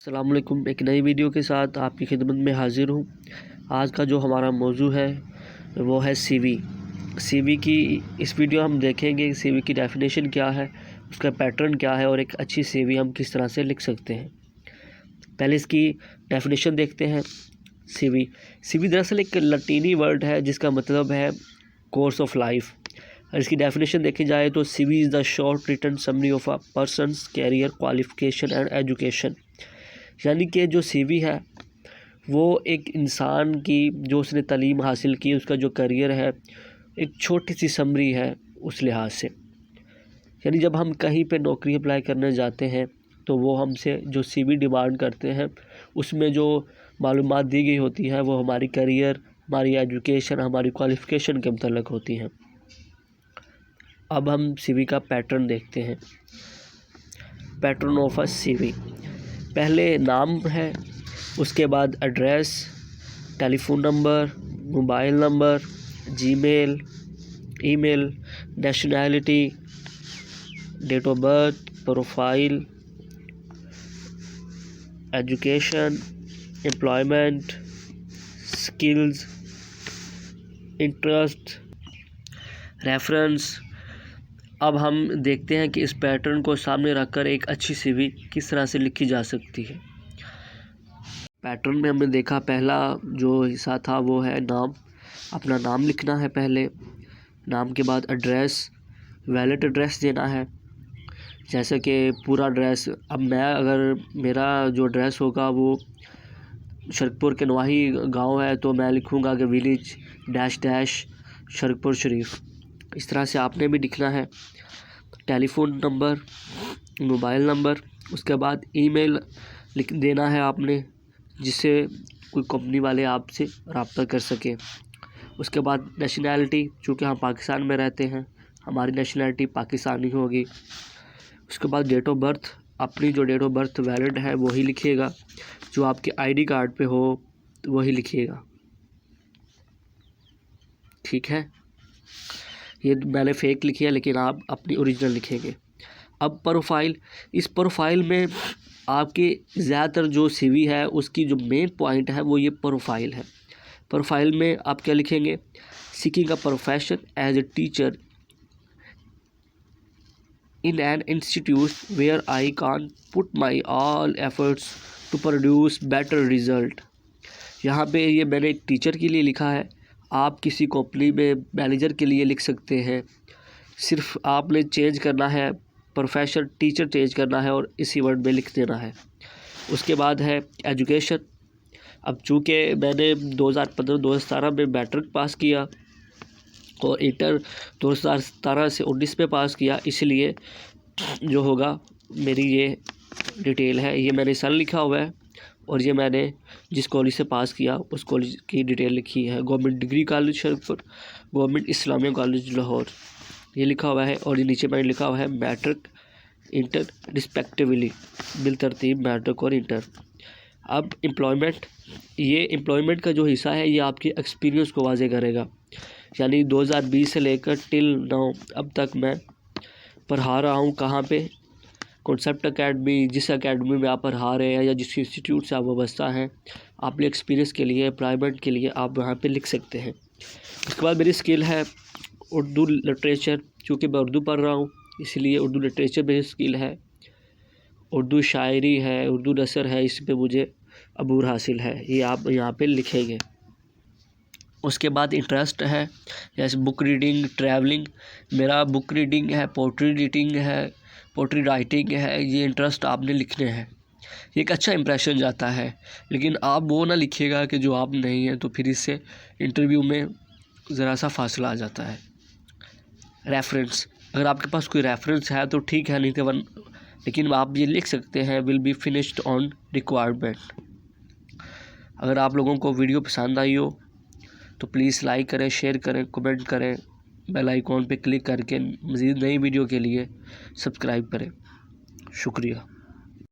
अस्सलाम वालेकुम। एक नई वीडियो के साथ आपकी खिदमत में हाज़िर हूँ। आज का जो हमारा मौजू है वो है सीवी। सीवी की इस वीडियो हम देखेंगे सीवी की डेफिनेशन क्या है, उसका पैटर्न क्या है और एक अच्छी सीवी हम किस तरह से लिख सकते हैं। पहले इसकी डेफिनेशन देखते हैं। सीवी सीवी दरअसल एक लतीनी वर्ड है जिसका मतलब है कोर्स ऑफ लाइफ। और इसकी डेफिनेशन देखी जाए तो CV is the short written summary of a person's career qualification and education. यानी कि जो सीवी है वो एक इंसान की जो उसने तालीम हासिल की, उसका जो करियर है, एक छोटी सी समरी है उस लिहाज से। यानी जब हम कहीं पे नौकरी अप्लाई करने जाते हैं तो वो हमसे जो सीवी डिमांड करते हैं उसमें जो मालूमात दी गई होती है वो हमारी करियर, हमारी एजुकेशन, हमारी क्वालिफ़िकेशन के मुतल्लिक़ होती हैं। अब हम सीवी का पैटर्न देखते हैं। पैटर्न ऑफ अ सीवी, पहले नाम है, उसके बाद address, telephone number, mobile number, Gmail, email, nationality, date of birth, profile, education, employment, skills, interest, reference. अब हम देखते हैं कि इस पैटर्न को सामने रखकर एक अच्छी सीवी किस तरह से लिखी जा सकती है। पैटर्न में हमने देखा पहला जो हिस्सा था वो है नाम। अपना नाम लिखना है पहले, नाम के बाद एड्रेस, वैलिड एड्रेस देना है, जैसे कि पूरा एड्रेस। अब अगर मेरा जो एड्रेस होगा वो शरकपुर के नवाही गांव है तो मैं लिखूंगा कि विलेज डैश डैश शरकपुर शरीफ। इस तरह से आपने भी लिखना है। टेलीफ़ोन नंबर, मोबाइल नंबर, उसके बाद ईमेल लिख देना है आपने जिससे कोई कंपनी वाले आपसे रब्ता कर सके। उसके बाद नेशनैलिटी, चूँकि हम पाकिस्तान में रहते हैं हमारी नेशनैलिटी पाकिस्तानी होगी। उसके बाद डेट ऑफ बर्थ, अपनी जो डेट ऑफ बर्थ वैलिड है वही लिखिएगा, जो आपके आईडी कार्ड पे हो वही लिखिएगा, ठीक है। ये मैंने फ़ेक लिखी है लेकिन आप अपनी ओरिजिनल लिखेंगे। अब प्रोफाइल, इस प्रोफाइल में आपके ज़्यादातर जो सीवी है उसकी जो मेन पॉइंट है वो ये प्रोफाइल है। प्रोफाइल में आप क्या लिखेंगे? Seeking a profession as a teacher in an institute where I can put my all efforts to produce better result. यहाँ पे ये मैंने एक टीचर के लिए लिखा है, आप किसी कंपनी में मैनेजर के लिए लिख सकते हैं। सिर्फ आपने चेंज करना है, प्रोफेशन टीचर चेंज करना है और इसी वर्ड में लिख देना है। उसके बाद है एजुकेशन। अब चूँकि मैंने 2015-2017 में मैट्रिक पास किया और इंटर 2017 से 19 में पास किया, इसलिए जो होगा मेरी ये डिटेल है, ये मैंने सन लिखा हुआ है और ये मैंने जिस कॉलेज से पास किया उस कॉलेज की डिटेल लिखी है। Government degree college Sharakpur, government Islamia college Lahore, ये लिखा हुआ है। और ये नीचे मैंने लिखा हुआ है मैट्रिक इंटर रिस्पेक्टिवली, बिलतरतीब मैट्रिक और इंटर। अब एम्प्लॉयमेंट, ये एम्प्लॉयमेंट का जो हिस्सा है ये आपके एक्सपीरियंस को वाज़े करेगा। यानी 2020 से लेकर टिल नाउ अब तक मैं पढ़ा रहा हूँ कहाँ पे, कॉन्सेप्ट एकेडमी, जिस एकेडमी में आप पढ़ा रहे हैं या जिस इंस्टीट्यूट से आप वाबस्ता हैं, अपने एक्सपीरियंस के लिए, एम्प्लॉयमेंट के लिए आप वहाँ पे लिख सकते हैं। उसके बाद मेरी स्किल है उर्दू लिटरेचर, चूँकि मैं उर्दू पढ़ रहा हूँ इसलिए उर्दू लिटरेचर मेरी स्किल है। उर्दू शायरी है, उर्दू नसर है, इस पे मुझे अबूर हासिल है, ये आप यहाँ पे लिखेंगे। उसके बाद इंटरेस्ट है, जैसे बुक रीडिंग, ट्रैवलिंग। मेरा बुक रीडिंग है, पोट्री रीडिंग है, पोट्री राइटिंग है, ये इंटरेस्ट आपने लिखने हैं। ये एक अच्छा इंप्रेशन जाता है, लेकिन आप वो ना लिखिएगा कि जो आप नहीं हैं, तो फिर इससे इंटरव्यू में ज़रा सा फासला आ जाता है। रेफरेंस, अगर आपके पास कोई रेफरेंस है तो ठीक है, नहीं तो लेकिन आप ये लिख सकते हैं will be finished on requirement. अगर आप लोगों को वीडियो पसंद आई हो तो प्लीज़ लाइक करें, शेयर करें, कमेंट करें, बेल आइकॉन पे क्लिक करके मज़ीद नई वीडियो के लिए सब्सक्राइब करें। शुक्रिया।